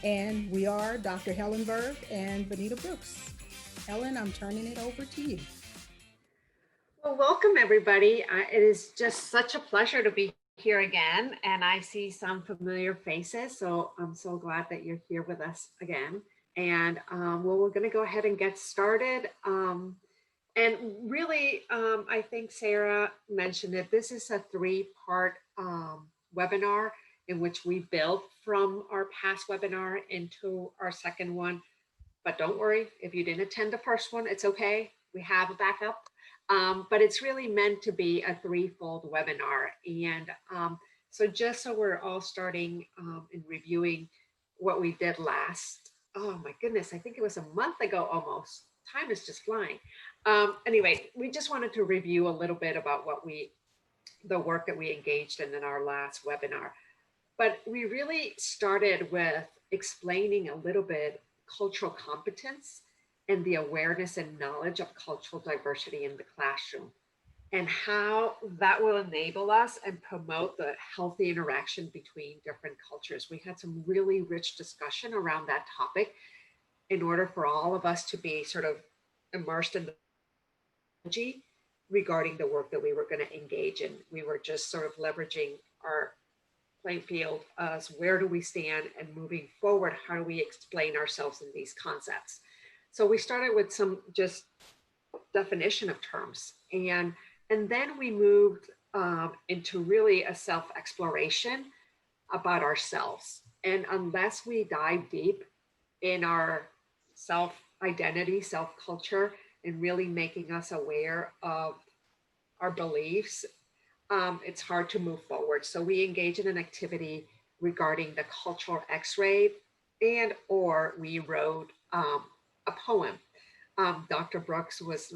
And we are Dr. Helen Berg and Benita Brooks. Helen, I'm turning it over to you. Well, welcome everybody. It is just such a pleasure to be here again, and I see some familiar faces, so I'm so glad that you're here with us again. And well, we're going to go ahead and get started. And really, I think Sarah mentioned it. This is a three-part webinar in which we build from our past webinar into our second one. But don't worry, if you didn't attend the first one, it's okay. We have a backup. But it's really meant to be a threefold webinar. And so just so we're all starting and reviewing what we did last, oh my goodness, I think it was a month ago almost. Time is just flying. Anyway, we just wanted to review a little bit about the work that we engaged in our last webinar. But we really started with explaining a little bit cultural competence and the awareness and knowledge of cultural diversity in the classroom, and how that will enable us and promote the healthy interaction between different cultures. We had some really rich discussion around that topic in order for all of us to be sort of immersed in the technology regarding the work that we were going to engage in. We were just sort of leveraging our playing field as where do we stand, and moving forward, how do we explain ourselves in these concepts. So we started with some just definition of terms, and then we moved into really a self-exploration about ourselves. And unless we dive deep in our self-identity, self-culture, and really making us aware of our beliefs, it's hard to move forward. So we engage in an activity regarding the cultural X-ray, and or we wrote a poem. Dr. Brooks was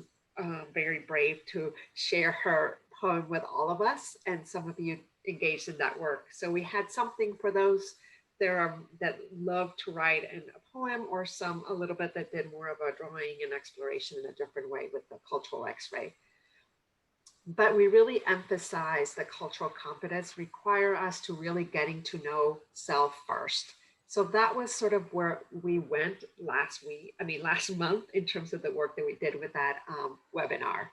very brave to share her poem with all of us, and some of you engaged in that work. So we had something for those that love to write in a poem, or some a little bit that did more of a drawing and exploration in a different way with the cultural X-ray. But we really emphasize that cultural competence require us to really getting to know self first. So that was sort of where we went last month, in terms of the work that we did with that webinar.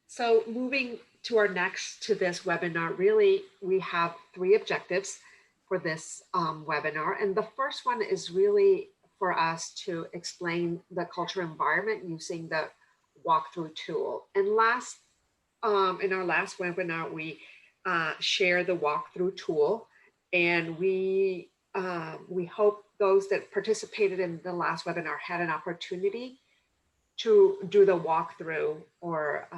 So moving to this webinar, really, we have three objectives for this webinar. And the first one is really for us to explain the cultural environment using the walkthrough tool. And in our last webinar, we share the walkthrough tool, and we hope those that participated in the last webinar had an opportunity to do the walkthrough or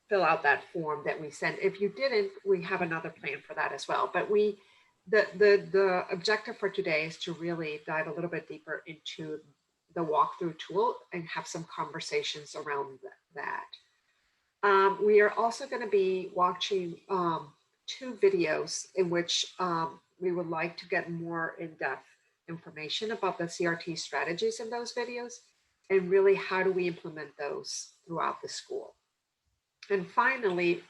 fill out that form that we sent. If you didn't, we have another plan for that as well. But the objective for today is to really dive a little bit deeper into the walkthrough tool and have some conversations around that. We are also going to be watching two videos in which we would like to get more in-depth information about the CRT strategies in those videos, and really how do we implement those throughout the school. And finally,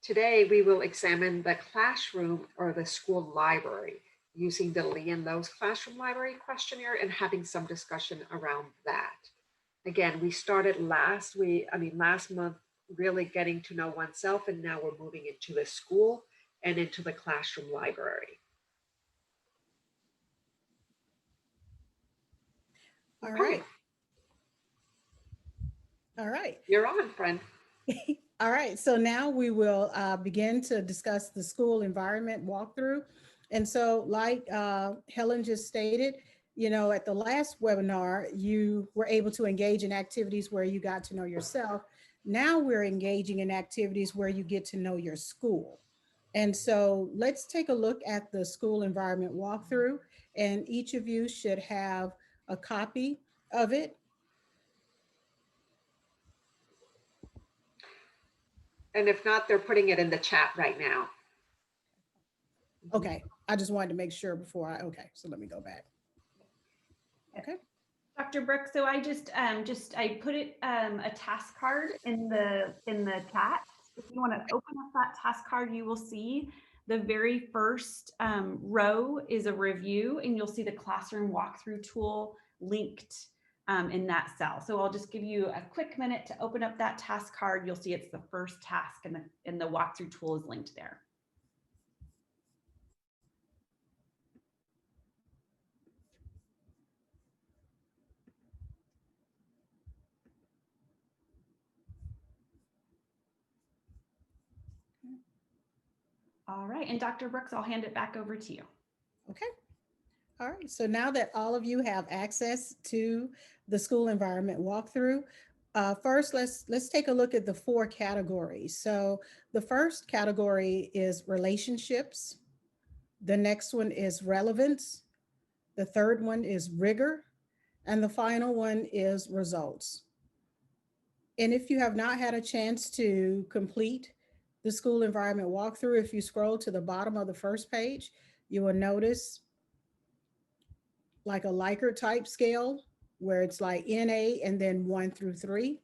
today we will examine the classroom or the school library using the Lee and Lowe's classroom library questionnaire and having some discussion around that. Again, we started last month, really getting to know oneself, and now we're moving into the school and into the classroom library. All right. All right. You're on, friend. All right. So now we will begin to discuss the school environment walkthrough. And so like Helen just stated, at the last webinar, you were able to engage in activities where you got to know yourself. Now we're engaging in activities where you get to know your school. And so let's take a look at the school environment walkthrough, and each of you should have a copy of it. And if not, they're putting it in the chat right now. Okay, I just wanted to make sure before okay, so let me go back. Okay, Dr. Brooks, so I I put it a task card in the chat. If you want to open up that task card, you will see the very first row is a review, and you'll see the classroom walkthrough tool linked in that cell. So I'll just give you a quick minute to open up that task card. You'll see it's the first task, and the walkthrough tool is linked there. All right, and Dr. Brooks, I'll hand it back over to you. Okay. All right. So now that all of you have access to the school environment walkthrough, first let's take a look at the 4 categories. So the first category is relationships. The next one is relevance. The third one is rigor. And the final one is results. And if you have not had a chance to complete the school environment walkthrough, if you scroll to the bottom of the first page, you will notice like a Likert type scale where it's like NA and then 1 through 3.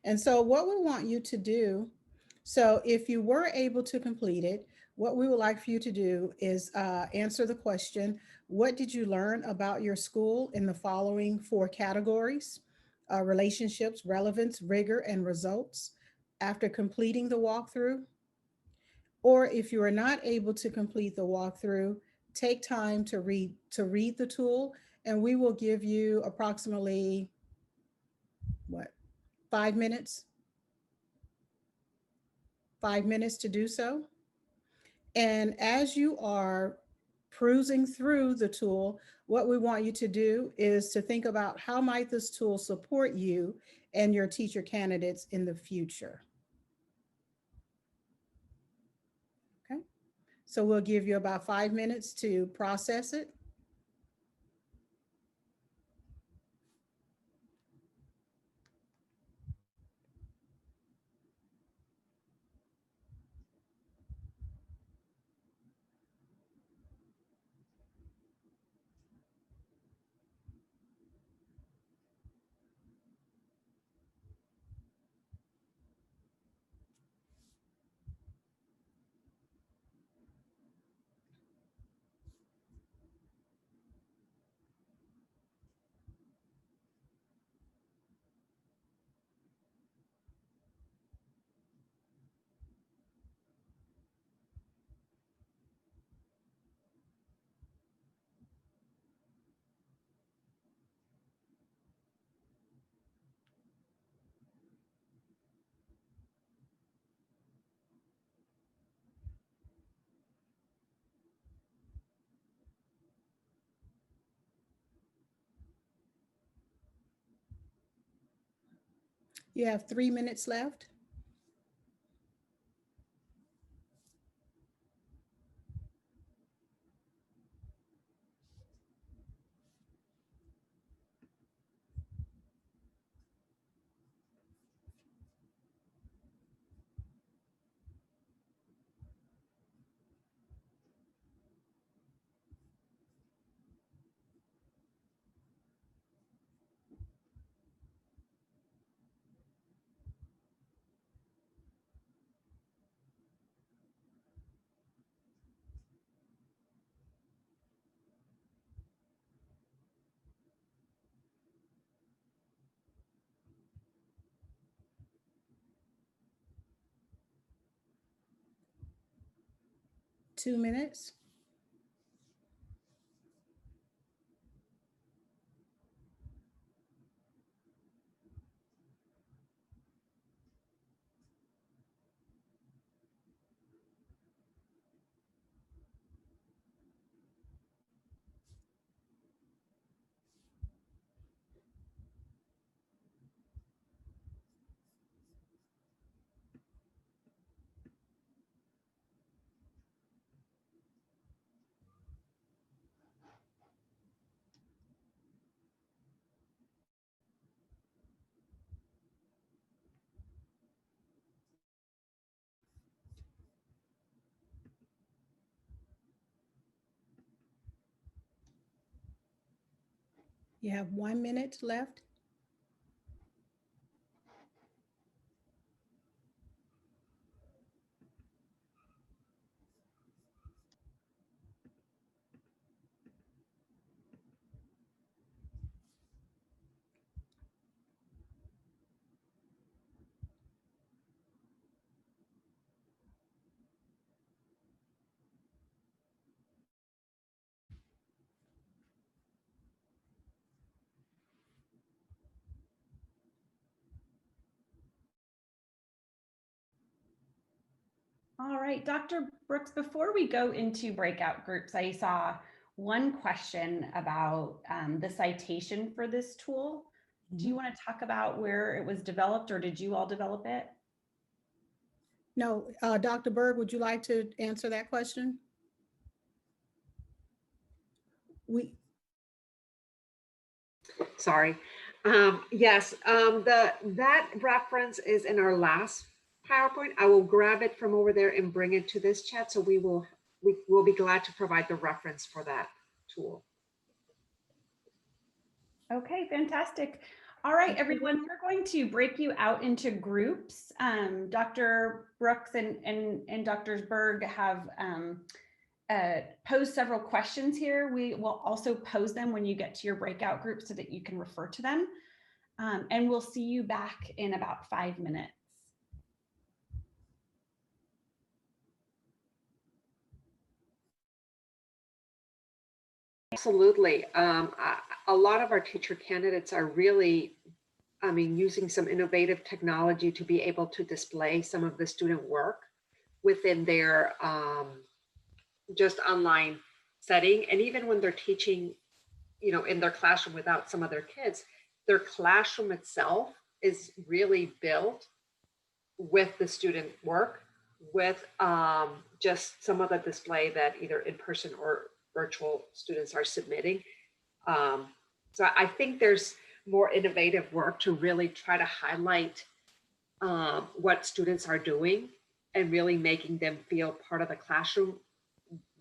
And so what we want you to do, so if you were able to complete it, what we would like for you to do is answer the question, what did you learn about your school in the following 4 categories? Relationships, relevance, rigor, and results after completing the walkthrough. Or if you are not able to complete the walkthrough, take time to read the tool, and we will give you approximately 5 minutes? 5 minutes to do so. And as you are perusing through the tool, what we want you to do is to think about how might this tool support you and your teacher candidates in the future. Okay, so we'll give you about 5 minutes to process it. You have 3 minutes left. Two minutes. You have 1 minute left. All right, Dr. Brooks, before we go into breakout groups, I saw one question about the citation for this tool. Do you want to talk about where it was developed, or did you all develop it? No, Dr. Berg, would you like to answer that question? Sorry. Yes, that reference is in our last PowerPoint. I will grab it from over there and bring it to this chat. So we will be glad to provide the reference for that tool. Okay, fantastic. All right, everyone, we're going to break you out into groups. Dr. Brooks and Dr. Berg have posed several questions here. We will also pose them when you get to your breakout group so that you can refer to them. And we'll see you back in about 5 minutes. Absolutely. A lot of our teacher candidates are really, using some innovative technology to be able to display some of the student work within their just online setting. And even when they're teaching, in their classroom without some of their kids, their classroom itself is really built with the student work, with just some of the display that either in person or virtual students are submitting. So I think there's more innovative work to really try to highlight what students are doing and really making them feel part of the classroom.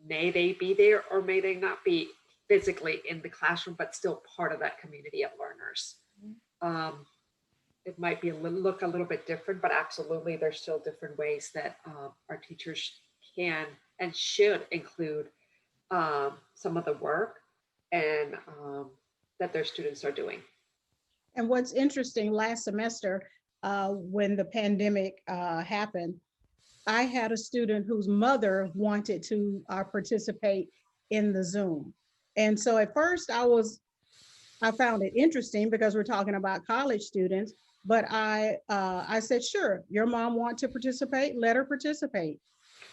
May they be there or may they not be physically in the classroom, but still part of that community of learners. It might be look a little bit different, but absolutely there's still different ways that our teachers can and should include some of the work and that their students are doing. And what's interesting, last semester, when the pandemic happened, I had a student whose mother wanted to participate in the Zoom. And so at first I found it interesting because we're talking about college students, but I said, sure, your mom wants to participate, let her participate.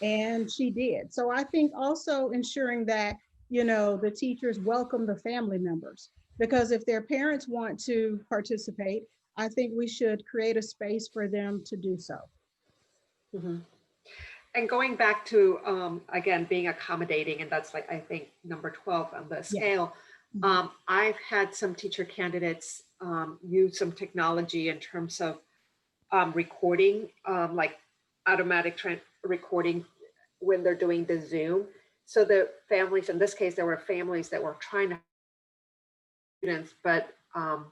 And she did. So I think also ensuring that, the teachers welcome the family members, because if their parents want to participate, I think we should create a space for them to do so. Mm-hmm. And going back to, again, being accommodating, and that's like, I think, number 12 on the scale. Yeah. I've had some teacher candidates use some technology in terms of recording, like automatic recording when they're doing the Zoom. So the families, in this case, there were families that were trying to students, but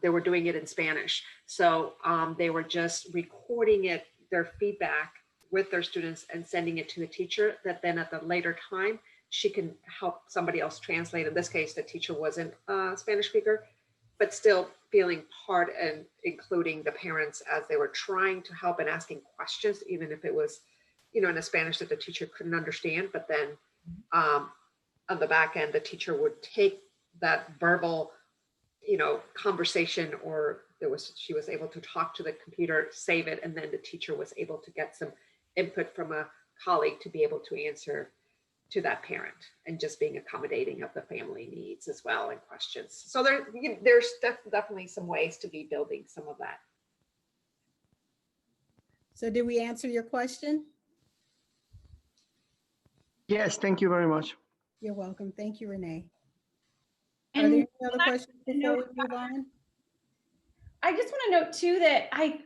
they were doing it in Spanish. So they were just recording it, their feedback with their students and sending it to the teacher, that then at the later time, she can help somebody else translate. In this case, the teacher wasn't a Spanish speaker, but still feeling part and including the parents as they were trying to help and asking questions, even if it was, in a Spanish that the teacher couldn't understand. But then on the back end, the teacher would take that verbal, conversation, or she was able to talk to the computer, save it, and then the teacher was able to get some input from a colleague to be able to answer to that parent, and just being accommodating of the family needs as well and questions. So there's definitely some ways to be building some of that. So did we answer your question? Yes, thank you very much. You're welcome. Thank you, Renee. And are there any other questions before we move on? I just want to note too that I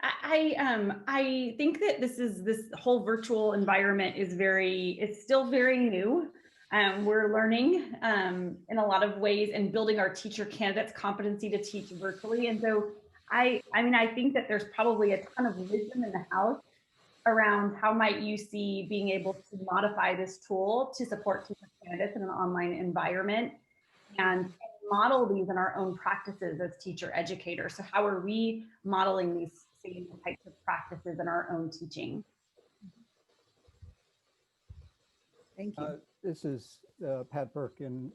think that this whole virtual environment is it's still very new. We're learning in a lot of ways and building our teacher candidates competency to teach virtually. And so I mean, I think that there's probably a ton of wisdom in the house around how might you see being able to modify this tool to support teacher candidates in an online environment and model these in our own practices as teacher educators. So how are we modeling these same types of practices in our own teaching? Thank you. This is Pat Burke, and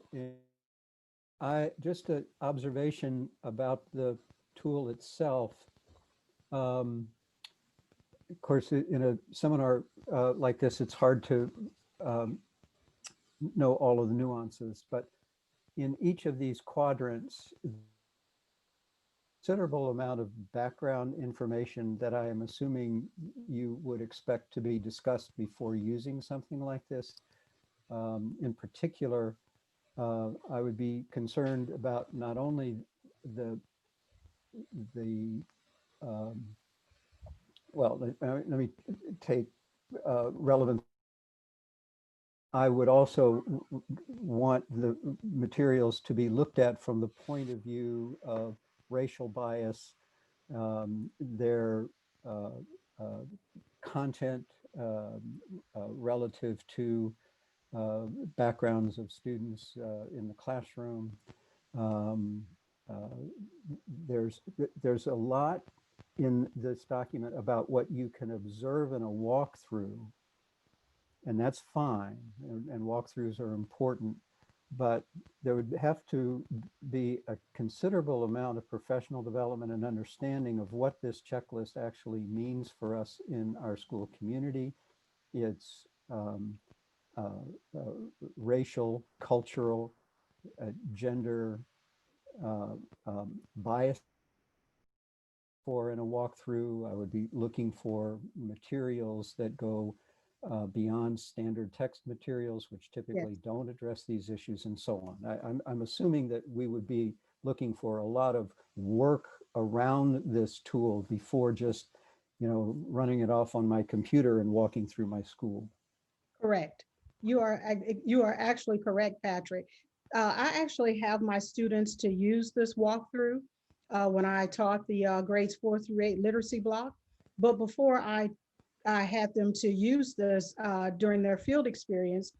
I just an observation about the tool itself. Of course, in a seminar like this, it's hard to know all of the nuances, but in each of these quadrants, considerable amount of background information that I am assuming you would expect to be discussed before using something like this. In particular, I would be concerned about not only the well, let me take relevant. I would also want the materials to be looked at from the point of view of racial bias, their content relative to backgrounds of students in the classroom. There's a lot in this document about what you can observe in a walkthrough, and that's fine, and walkthroughs are important, but there would have to be a considerable amount of professional development and understanding of what this checklist actually means for us in our school community. It's racial, cultural, gender bias. For in a walkthrough, I would be looking for materials that go beyond standard text materials, which typically don't address these issues, and so on. I'm assuming that we would be looking for a lot of work around this tool before just, running it off on my computer and walking through my school. Correct. You are actually correct, Patrick. I actually have my students to use this walkthrough when I taught the grades 4 through 8 literacy block. But before I had them to use this during their field experience,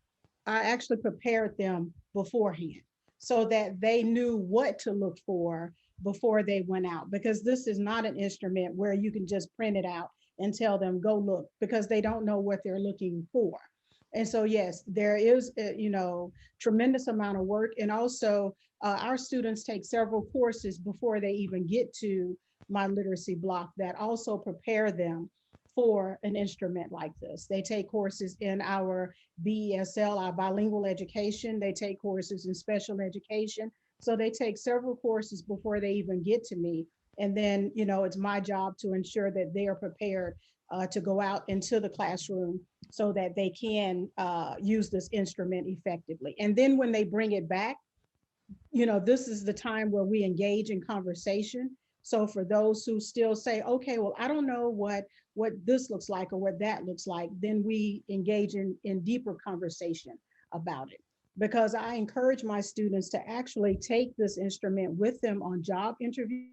I actually prepared them beforehand so that they knew what to look for before they went out, because this is not an instrument where you can just print it out and tell them go look, because they don't know what they're looking for. And so, yes, there is, tremendous amount of work. And also our students take several courses before they even get to my literacy block that also prepare them for an instrument like this. They take courses in our BESL, our bilingual education. They take courses in special education. So they take several courses before they even get to me. And then, it's my job to ensure that they are prepared to go out into the classroom so that they can use this instrument effectively. And then when they bring it back, this is the time where we engage in conversation. So for those who still say, okay, well, I don't know what this looks like or what that looks like, then we engage in deeper conversation about it. Because I encourage my students to actually take this instrument with them on job interviews.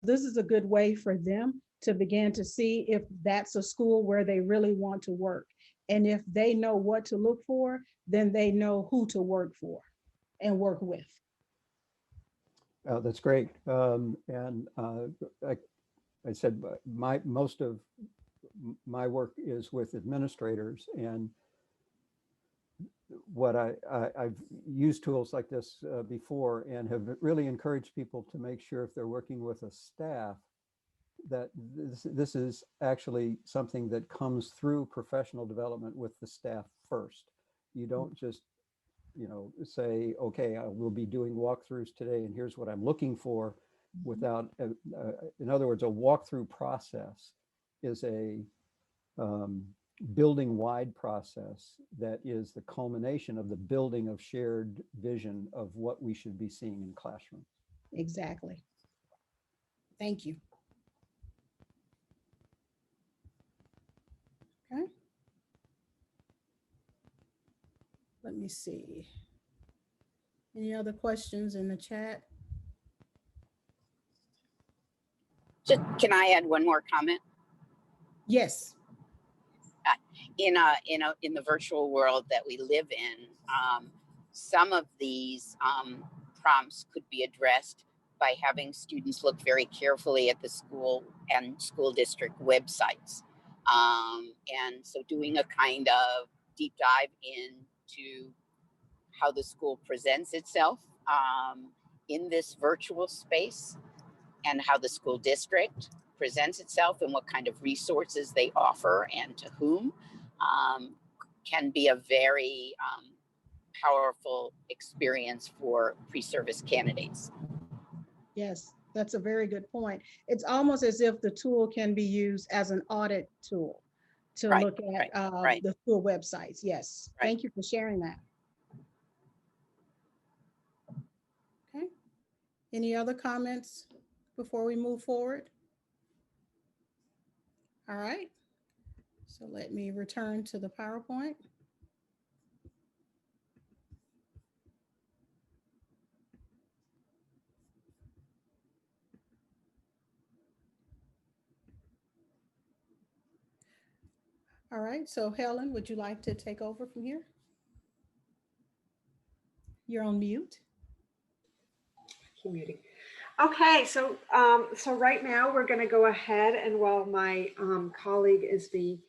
This is a good way for them to begin to see if that's a school where they really want to work. And if they know what to look for, then they know who to work for and work with. That's great. And I said, most of my work is with administrators, and what I've used tools like this before, and have really encouraged people to make sure if they're working with a staff that this is actually something that comes through professional development with the staff first. You don't just say, okay, I will be doing walkthroughs today and here's what I'm looking for, without in other words, a walkthrough process is a building wide process that is the culmination of the building of shared vision of what we should be seeing in classrooms. Exactly. Thank you. Okay. Let me see. Any other questions in the chat? Just, can I add one more comment? Yes. In the virtual world that we live in, some of these prompts could be addressed by having students look very carefully at the school and school district websites. And so doing a kind of deep dive into how the school presents itself in this virtual space, and how the school district presents itself and what kind of resources they offer and to whom, can be a very powerful experience for pre-service candidates. Yes, that's a very good point. It's almost as if the tool can be used as an audit tool to Right, look at right. the school websites. Yes, Right. thank you for sharing that. Okay, any other comments before we move forward? All right, so let me return to the PowerPoint. All right, so Helen, would you like to take over from here? You're on mute. Keep muting. Okay, so right now we're going to go ahead, and while my colleague is going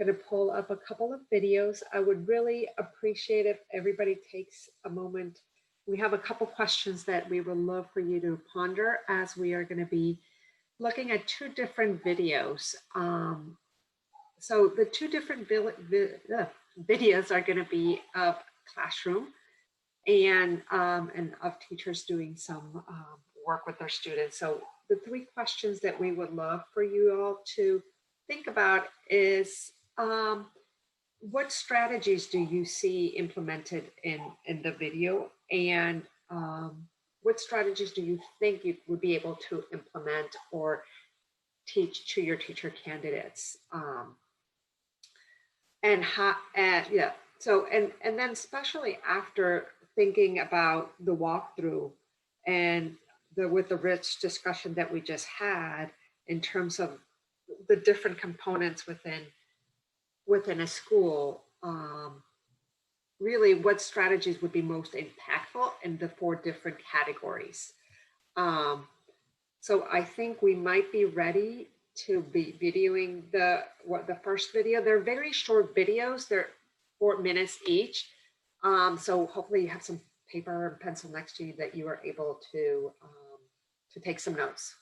to pull up a couple of videos, I would really appreciate if everybody takes a moment. We have a couple questions that we would love for you to ponder as we are going to be looking at two different videos. So the two different videos are going to be of classroom and of teachers doing some work with their students. So the three questions that we would love for you all to think about is, what strategies do you see implemented in the video, and what strategies do you think you would be able to implement or teach to your teacher candidates? And how, yeah, so, and then especially after thinking about the walkthrough and with the rich discussion that we just had in terms of the different components within a school, really what strategies would be most impactful in the four different categories. So I think we might be ready to be videoing the first video. They're very short videos. They're 4 minutes each. So hopefully you have some paper and pencil next to you that you are able to take some notes.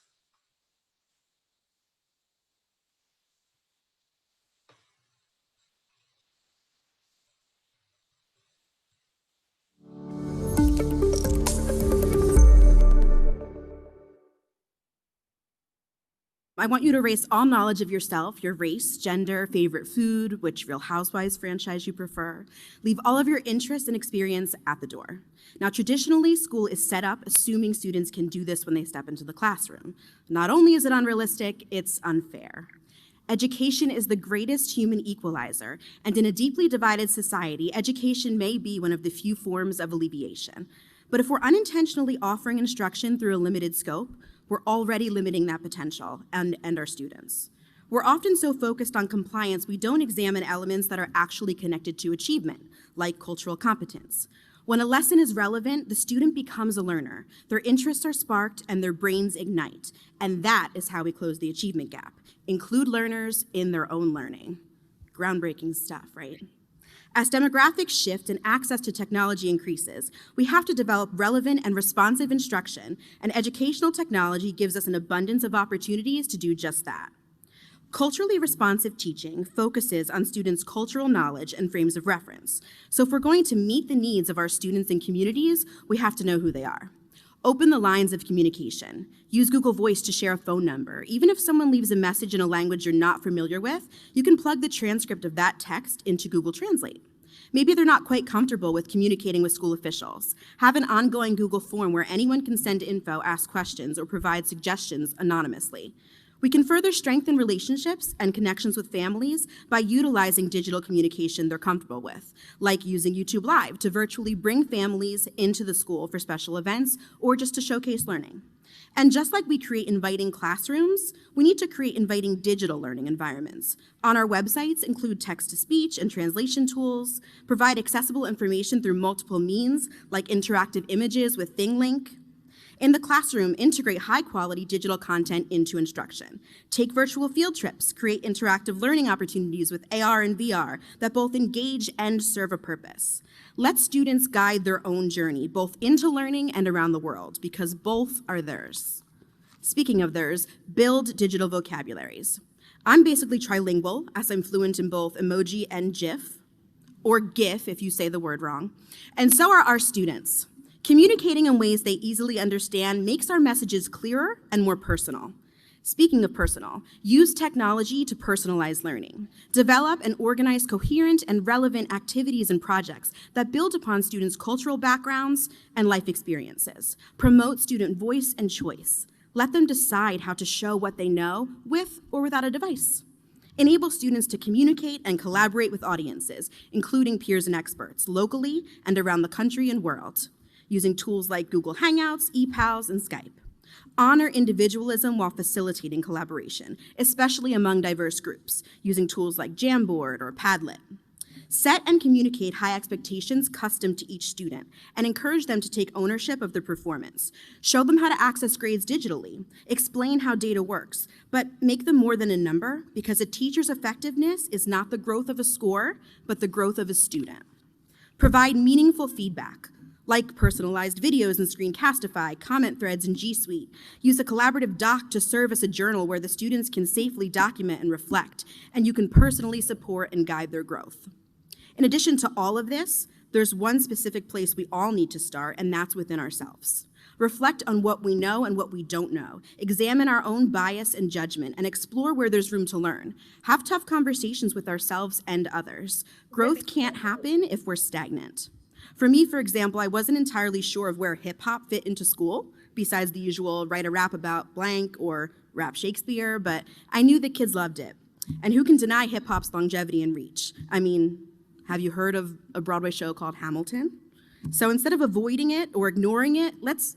I want you to erase all knowledge of yourself, your race, gender, favorite food, which Real Housewives franchise you prefer. Leave all of your interests and experience at the door. Now, traditionally, school is set up assuming students can do this when they step into the classroom. Not only is it unrealistic, it's unfair. Education is the greatest human equalizer, and in a deeply divided society, education may be one of the few forms of alleviation. But if we're unintentionally offering instruction through a limited scope, we're already limiting that potential and our students. We're often so focused on compliance, we don't examine elements that are actually connected to achievement, like cultural competence. When a lesson is relevant, the student becomes a learner. Their interests are sparked and their brains ignite. And that is how we close the achievement gap. Include learners in their own learning. Groundbreaking stuff, right? As demographics shift and access to technology increases, we have to develop relevant and responsive instruction, and educational technology gives us an abundance of opportunities to do just that. Culturally responsive teaching focuses on students' cultural knowledge and frames of reference. So if we're going to meet the needs of our students and communities, we have to know who they are. Open the lines of communication. Use Google Voice to share a phone number. Even if someone leaves a message in a language you're not familiar with, you can plug the transcript of that text into Google Translate. Maybe they're not quite comfortable with communicating with school officials. Have an ongoing Google form where anyone can send info, ask questions, or provide suggestions anonymously. We can further strengthen relationships and connections with families by utilizing digital communication they're comfortable with, like using YouTube Live to virtually bring families into the school for special events or just to showcase learning. And just like we create inviting classrooms, we need to create inviting digital learning environments. On our websites, include text-to-speech and translation tools, provide accessible information through multiple means, like interactive images with ThingLink. In the classroom, integrate high-quality digital content into instruction. Take virtual field trips, create interactive learning opportunities with AR and VR that both engage and serve a purpose. Let students guide their own journey, both into learning and around the world, because both are theirs. Speaking of theirs, build digital vocabularies. I'm basically trilingual, as I'm fluent in both emoji and GIF, or GIF if you say the word wrong, and so are our students. Communicating in ways they easily understand makes our messages clearer and more personal. Speaking of personal, use technology to personalize learning. Develop and organize coherent and relevant activities and projects that build upon students' cultural backgrounds and life experiences. Promote student voice and choice. Let them decide how to show what they know with or without a device. Enable students to communicate and collaborate with audiences, including peers and experts, locally and around the country and world, using tools like Google Hangouts, ePals, and Skype. Honor individualism while facilitating collaboration, especially among diverse groups, using tools like Jamboard or Padlet. Set and communicate high expectations custom to each student and encourage them to take ownership of their performance. Show them how to access grades digitally. Explain how data works, but make them more than a number, because a teacher's effectiveness is not the growth of a score, but the growth of a student. Provide meaningful feedback, like personalized videos in Screencastify, comment threads in G Suite. Use a collaborative doc to serve as a journal where the students can safely document and reflect, and you can personally support and guide their growth. In addition to all of this, there's one specific place we all need to start, and that's within ourselves. Reflect on what we know and what we don't know. Examine our own bias and judgment, and explore where there's room to learn. Have tough conversations with ourselves and others. Growth can't happen if we're stagnant. For me, for example, I wasn't entirely sure of where hip hop fit into school, besides the usual write a rap about blank or rap Shakespeare, but I knew the kids loved it. And who can deny hip hop's longevity and reach? I mean, have you heard of a Broadway show called Hamilton? So instead of avoiding it or ignoring it, let's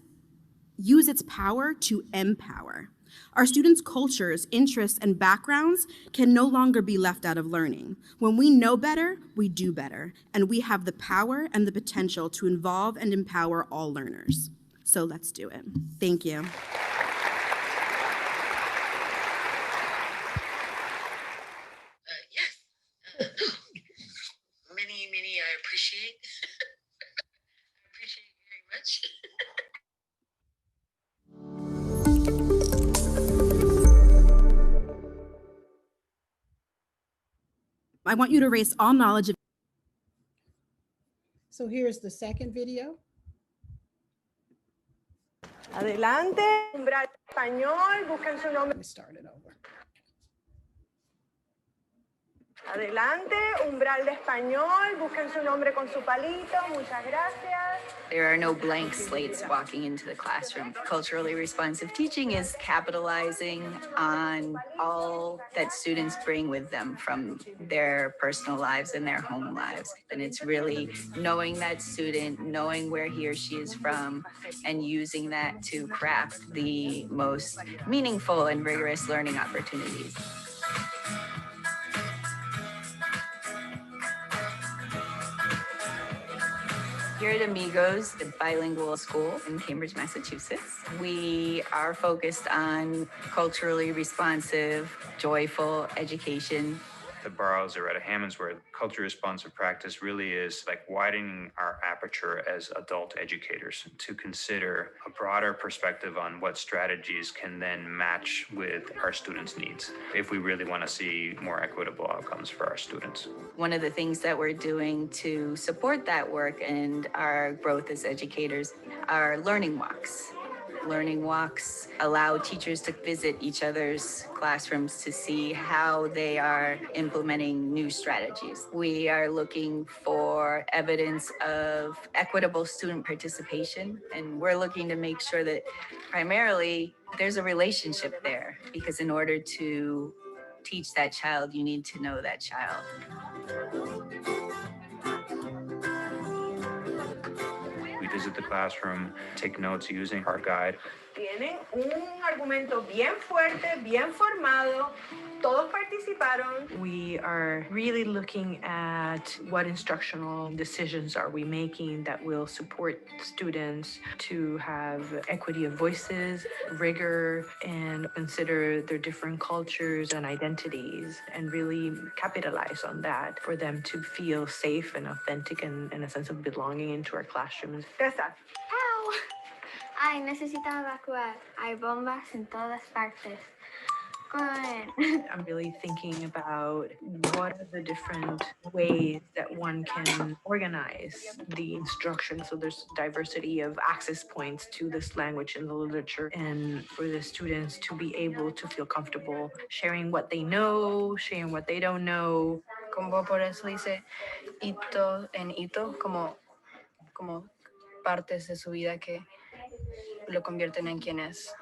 use its power to empower. Our students' cultures, interests, and backgrounds can no longer be left out of learning. When we know better, we do better, and we have the power and the potential to involve and empower all learners. So let's do it. Thank you. Yes. Many, I appreciate. I appreciate very much. I want you to erase all knowledge of. So here's the second video. Adelante, umbral español, busquen su nombre. Let me start it over. Adelante, umbral de español, busquen su nombre con su palito. Muchas gracias. There are no blank slates walking into the classroom. Culturally responsive teaching is capitalizing on all that students bring with them from their personal lives and their home lives. And it's really knowing that student, knowing where he or she is from, and using that to craft the most meaningful and rigorous learning opportunities. Here at Amigos, the bilingual school in Cambridge, Massachusetts, we are focused on culturally responsive, joyful education. The Burroughs or at Hammond's, where culture responsive practice really is like widening our aperture as adult educators to consider a broader perspective on what strategies can then match with our students' needs if we really want to see more equitable outcomes for our students. One of the things that we're doing to support that work and our growth as educators are learning walks. Learning walks allow teachers to visit each other's classrooms to see how they are implementing new strategies. We are looking for evidence of equitable student participation, and we're looking to make sure that primarily there's a relationship there, because in order to teach that child, you need to know that child. We visit the classroom, take notes using our guide. Tienen un argumento bien fuerte, bien formado. Todos participaron. We are really looking at what instructional decisions are we making that will support students to have equity of voices, rigor, and consider their different cultures and identities, and really capitalize on that for them to feel safe and authentic and a sense of belonging into our classrooms. Tessa. ¡Au! Ay, necesito evacuar. Hay bombas en todas partes. I'm really thinking about what are the different ways that one can organize the instruction so there's diversity of access points to this language in the literature, and for the students to be able to feel comfortable sharing what they know, sharing what they don't know. Como por eso dice hito en hito, como partes de su vida que lo convierten en quien es.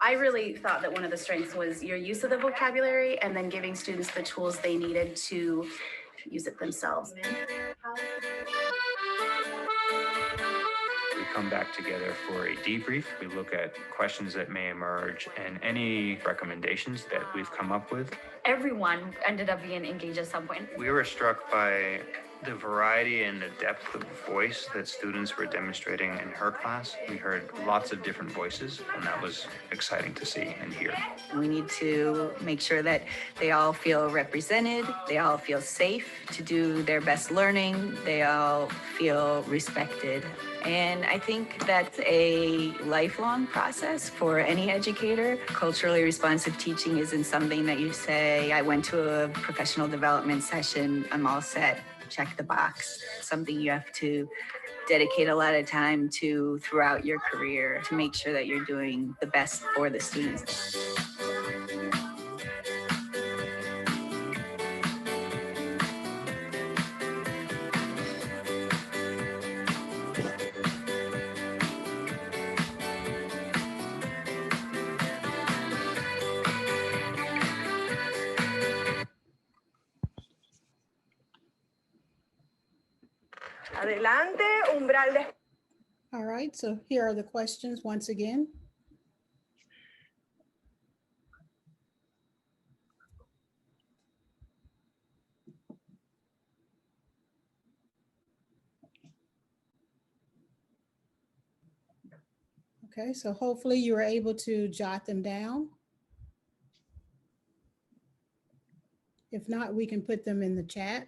I really thought that one of the strengths was your use of the vocabulary and then giving students the tools they needed to use it themselves. We come back together for a debrief. We look at questions that may emerge and any recommendations that we've come up with. Everyone ended up being engaged at some point. We were struck by the variety and the depth of voice that students were demonstrating in her class. We heard lots of different voices, and that was exciting to see and hear. We need to make sure that they all feel represented, they all feel safe to do their best learning, they all feel respected. And I think that's a lifelong process for any educator. Culturally responsive teaching isn't something that you say, I went to a professional development session, I'm all set, check the box. It's something you have to dedicate a lot of time to throughout your career to make sure that you're doing the best for the students. Adelante, umbral de... All right, so here are the questions once again. Okay, so hopefully you were able to jot them down. If not, we can put them in the chat.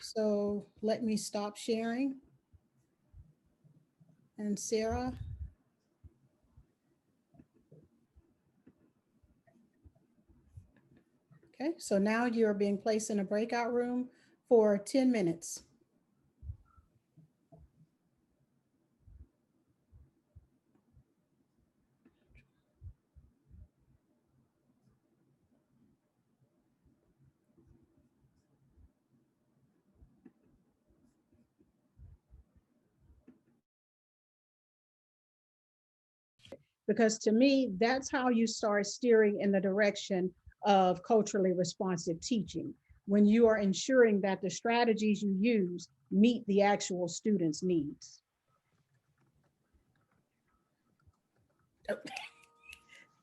So let me stop sharing. And Sarah. Okay, so now you're being placed in a breakout room for 10 minutes. Because to me, that's how you start steering in the direction of culturally responsive teaching, when you are ensuring that the strategies you use meet the actual student's needs. Okay.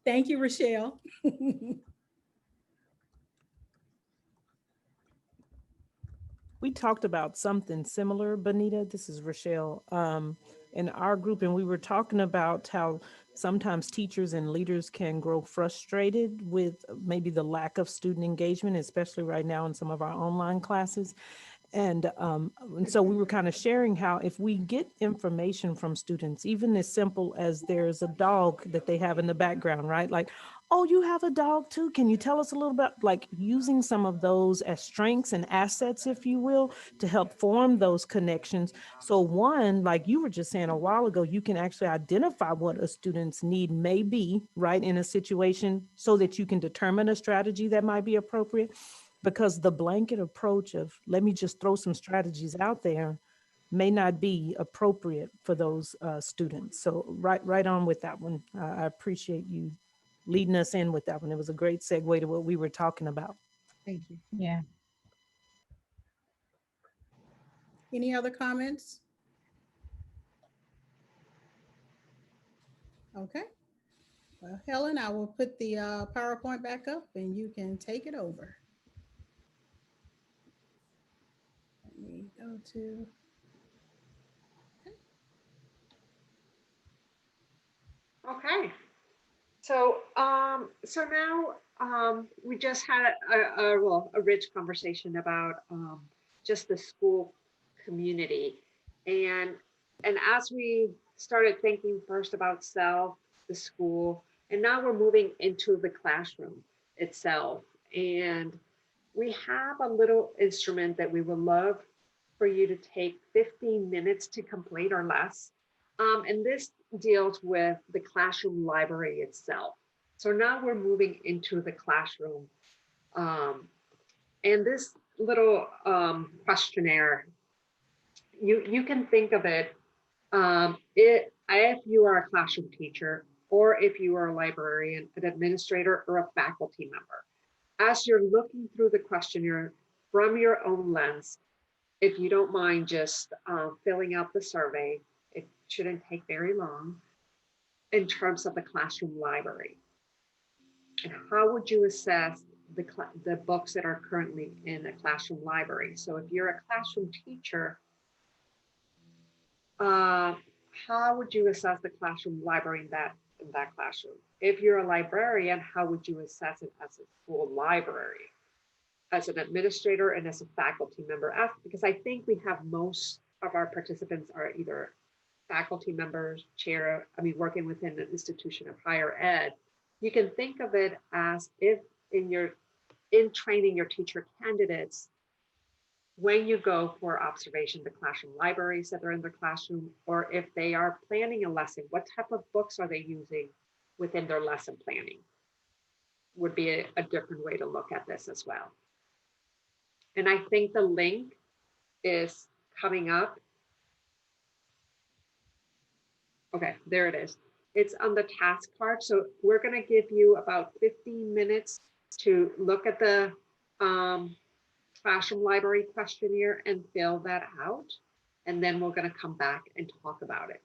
Thank you, Rochelle. We talked about something similar, Bonita. This is Rochelle, in our group, and we were talking about how sometimes teachers and leaders can grow frustrated with maybe the lack of student engagement, especially right now in some of our online classes. And so we were kind of sharing how if we get information from students, even as simple as there's a dog that they have in the background, right? Like, oh, you have a dog too. Can you tell us a little bit, like using some of those as strengths and assets, if you will, to help form those connections. So one, like you were just saying a while ago, you can actually identify what a student's need may be, right, in a situation so that you can determine a strategy that might be appropriate. Because the blanket approach of let me just throw some strategies out there may not be appropriate for those students. So right on with that one. I appreciate you leading us in with that one. It was a great segue to what we were talking about. Thank you. Yeah. Any other comments? Okay. Well, Helen, I will put the PowerPoint back up and you can take it over. Let me go to. Okay. So, so now we just had a rich conversation about just the school community, and as we started thinking first about self, the school, and now we're moving into the classroom itself, and we have a little instrument that we would love for you to take 15 minutes to complete or less. And this deals with the classroom library itself. So now we're moving into the classroom. And this little questionnaire, you can think of it, if you are a classroom teacher, or if you are a librarian, an administrator, or a faculty member. As you're looking through the questionnaire from your own lens, if you don't mind just filling out the survey, it shouldn't take very long, in terms of the classroom library. And how would you assess the books that are currently in a classroom library? So if you're a classroom teacher, how would you assess the classroom library in that classroom? If you're a librarian, how would you assess it as a school library? As an administrator and as a faculty member, because I think we have most of our participants are either faculty members, working within an institution of higher ed. You can think of it as if in training your teacher candidates, when you go for observation, the classroom libraries that are in the classroom, or if they are planning a lesson, what type of books are they using within their lesson planning? Would be a different way to look at this as well. And I think the link is coming up. Okay, there it is. It's on the task card. So we're going to give you about 15 minutes to look at the classroom library questionnaire and fill that out. And then we're going to come back and talk about it.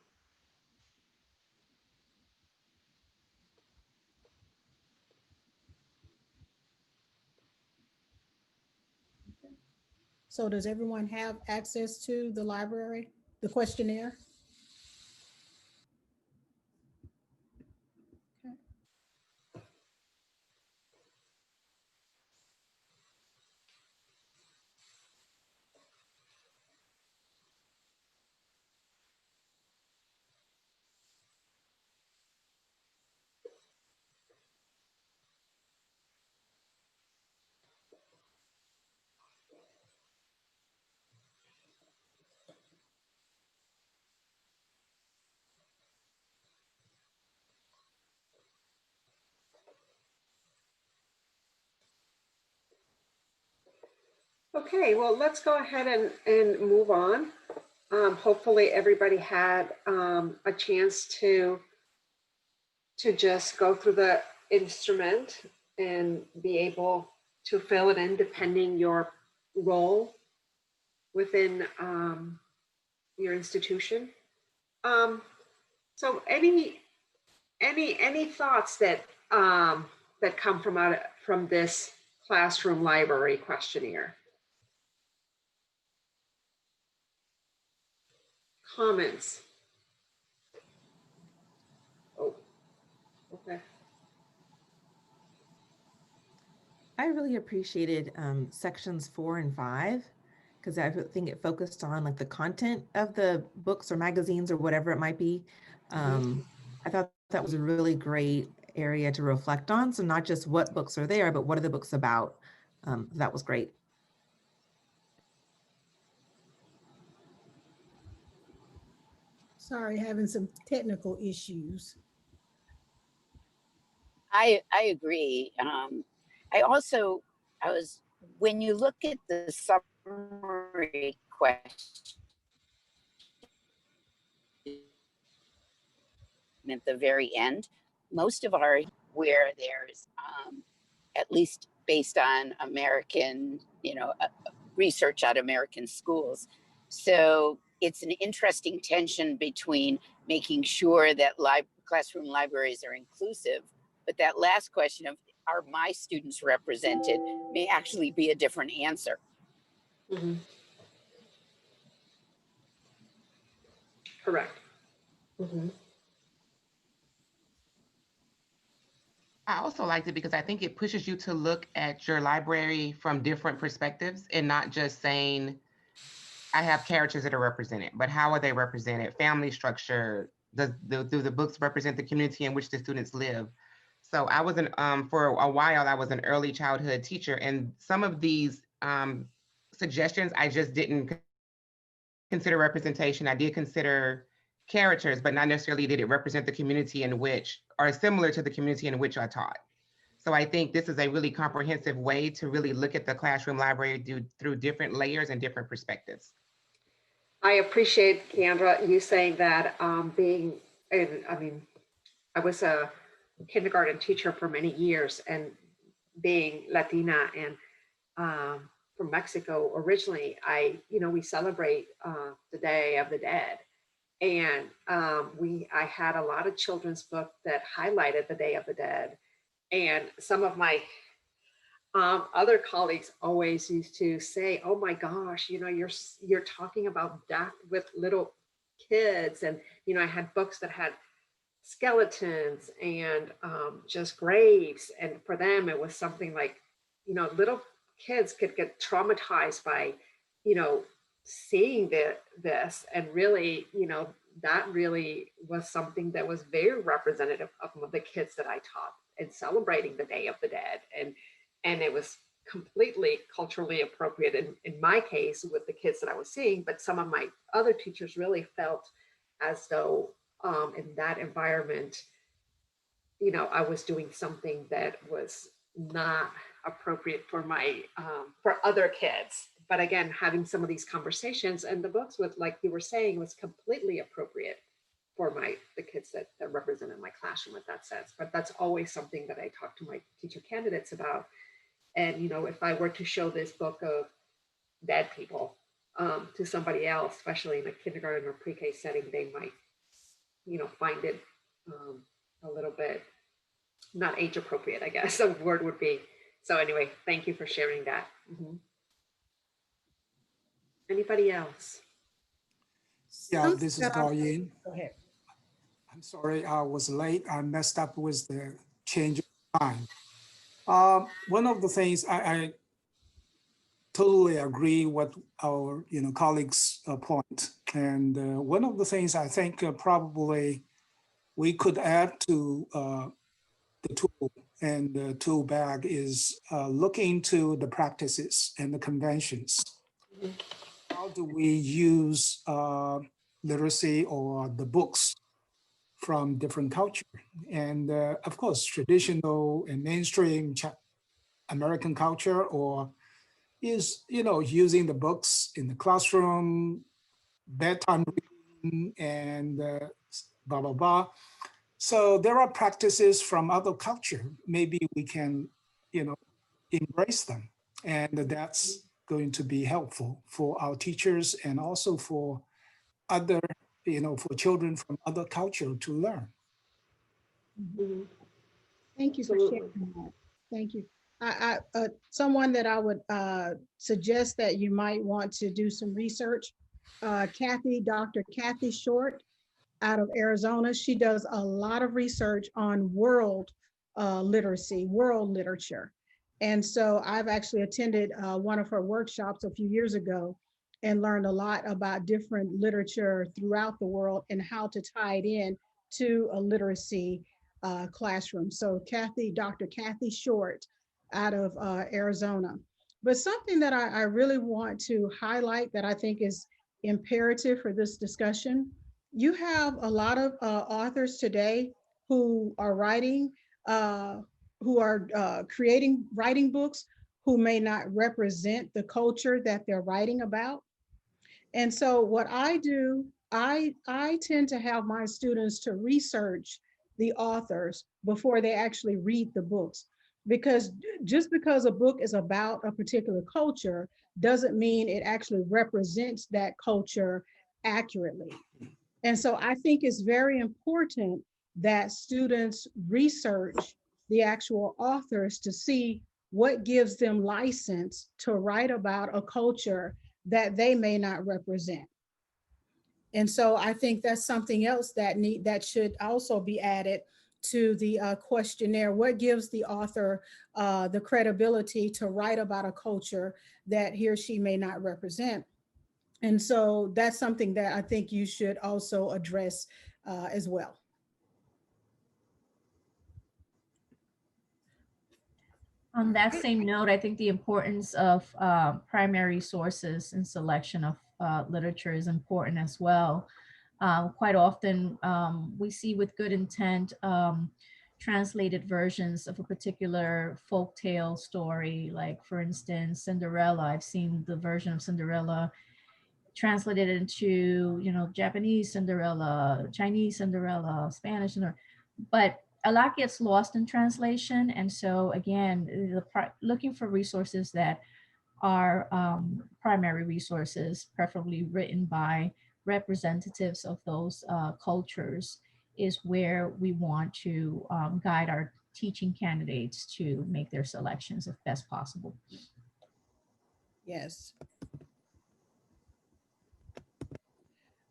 So does everyone have access to the library, the questionnaire? Okay. Okay, well, let's go ahead and move on. Hopefully everybody had a chance to just go through the instrument and be able to fill it in depending your role within your institution. So any thoughts that that come from this classroom library questionnaire? Comments? Oh, okay. I really appreciated sections 4 and 5 because I think it focused on like the content of the books or magazines or whatever it might be. I thought that was a really great area to reflect on. So not just what books are there, but what are the books about? That was great. Sorry, having some technical issues. I agree. When you look at the summary question at the very end, most of our where there's at least based on American, research at American schools. So it's an interesting tension between making sure that classroom libraries are inclusive, but that last question of are my students represented may actually be a different answer. Correct. I also liked it because I think it pushes you to look at your library from different perspectives and not just saying, I have characters that are represented, but how are they represented? Family structure, do the books represent the community in which the students live? So I was for a while, I was an early childhood teacher, and some of these suggestions, I just didn't consider representation. I did consider characters, but not necessarily did it represent the community in which, or similar to the community in which I taught. So I think this is a really comprehensive way to really look at the classroom library through different layers and different perspectives. I appreciate, Keandra, you saying that I was a kindergarten teacher for many years, and being Latina and from Mexico originally, we celebrate the Day of the Dead. And I had a lot of children's books that highlighted the Day of the Dead. And some of my other colleagues always used to say, "Oh my gosh, you're talking about death with little kids." And I had books that had skeletons and just graves, and for them it was something like, little kids could get traumatized by seeing this, and really that really was something that was very representative of the kids that I taught, and celebrating the Day of the Dead, and it was completely culturally appropriate in my case with the kids that I was seeing. But some of my other teachers really felt as though in that environment, I was doing something that was not appropriate for for other kids. But again, having some of these conversations, and the books with, like you were saying, was completely appropriate for the kids that represented my classroom in that sense. But that's always something that I talk to my teacher candidates about. And if I were to show this book of dead people to somebody else, especially in a kindergarten or pre-K setting, they might find it a little bit not age appropriate, I guess the word would be. So anyway, thank you for sharing that. Anybody else? Yeah, this is Gaoyin. Go ahead. I'm sorry, I was late. I messed up with the change of time. One of the things I totally agree with our colleagues' point. And one of the things I think probably we could add to the tool and the tool bag is look into the practices and the conventions. How do we use literacy or the books from different culture? And of course, traditional and mainstream American culture, or is using the books in the classroom, bedtime reading, and blah blah blah. So there are practices from other culture. Maybe we can embrace them, and that's going to be helpful for our teachers and also for other for children from other culture to learn. Thank you for sharing that. Thank you. Someone that I would suggest that you might want to do some research, Dr. Kathy Short out of Arizona. She does a lot of research on world literacy, world literature. And so I've actually attended one of her workshops a few years ago, and learned a lot about different literature throughout the world and how to tie it in to a literacy classroom. So Dr. Kathy Short out of Arizona. But something that I really want to highlight that I think is imperative for this discussion, you have a lot of authors today who are writing, who are writing books who may not represent the culture that they're writing about. And so what I do, I tend to have my students to research the authors before they actually read the books. Because just because a book is about a particular culture doesn't mean it actually represents that culture accurately. And so I think it's very important that students research the actual authors to see what gives them license to write about a culture that they may not represent. And so I think that's something else that should also be added to the questionnaire. What gives the author the credibility to write about a culture that he or she may not represent? And so that's something that I think you should also address as well. On that same note, I think the importance of primary sources and selection of literature is important as well. Quite often we see with good intent translated versions of a particular folktale story, like for instance, Cinderella. I've seen the version of Cinderella translated into, Japanese Cinderella, Chinese Cinderella, Spanish Cinderella, but a lot gets lost in translation. And so again, looking for resources that are primary resources, preferably written by representatives of those cultures, is where we want to guide our teaching candidates to make their selections if best possible. Yes.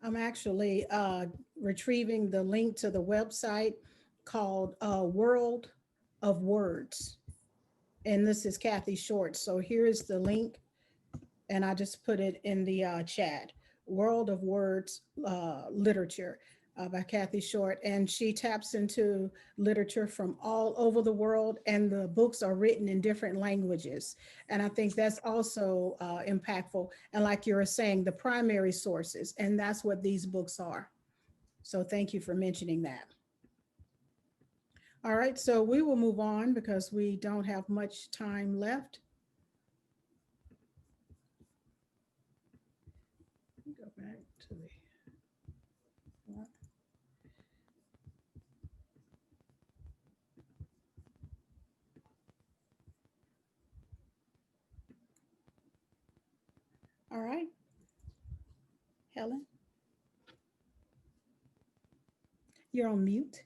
I'm actually retrieving the link to the website called World of Words. And this is Kathy Short. So here's the link. And I just put it in the chat. World of Words Literature by Kathy Short. And she taps into literature from all over the world. And the books are written in different languages. And I think that's also impactful. And like you were saying, the primary sources. And that's what these books are. So thank you for mentioning that. All right, so we will move on because we don't have much time left. Go back to the. All right, Helen, you're on mute.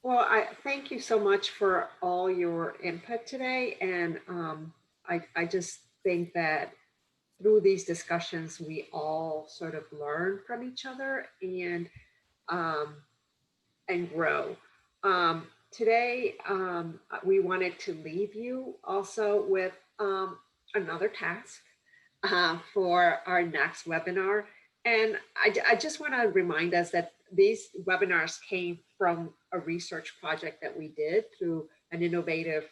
Well, I thank you so much for all your input today. And I just think that through these discussions, we all sort of learn from each other and grow. Today, we wanted to leave you also with another task for our next webinar. And I just want to remind us that these webinars came from a research project that we did through an innovative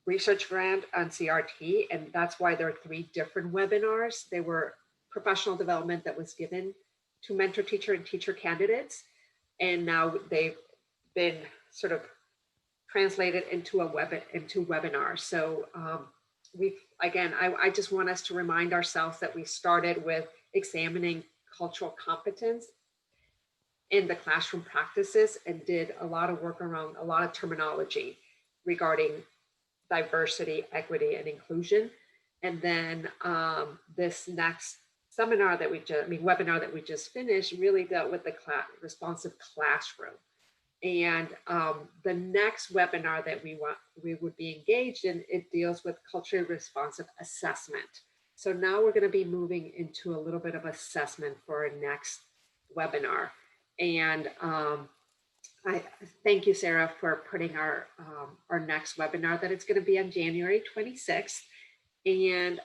research grant on CRT. And that's why there are 3 different webinars. They were professional development that was given to mentor teacher and teacher candidates. And now they've been sort of translated into webinars. So I just want us to remind ourselves that we started with examining cultural competence in the classroom practices and did a lot of work around a lot of terminology regarding diversity, equity, and inclusion. And then this next webinar that we just finished really dealt with the responsive classroom. And the next webinar that we would be engaged in, it deals with culturally responsive assessment. So now we're going to be moving into a little bit of assessment for our next webinar. And I thank you, Sarah, for putting our next webinar that it's going to be on January 26th. And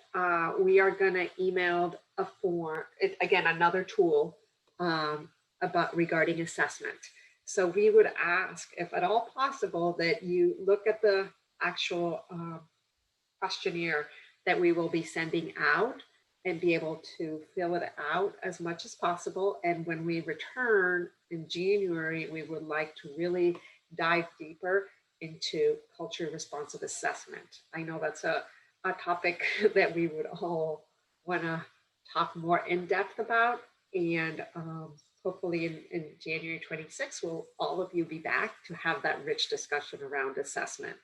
we are going to email a form, again, another tool about regarding assessment. So we would ask, if at all possible, that you look at the actual questionnaire that we will be sending out and be able to fill it out as much as possible. And when we return in January, we would like to really dive deeper into culturally responsive assessment. I know that's a topic that we would all want to talk more in depth about. And hopefully in January 26th, will all of you be back to have that rich discussion around assessment.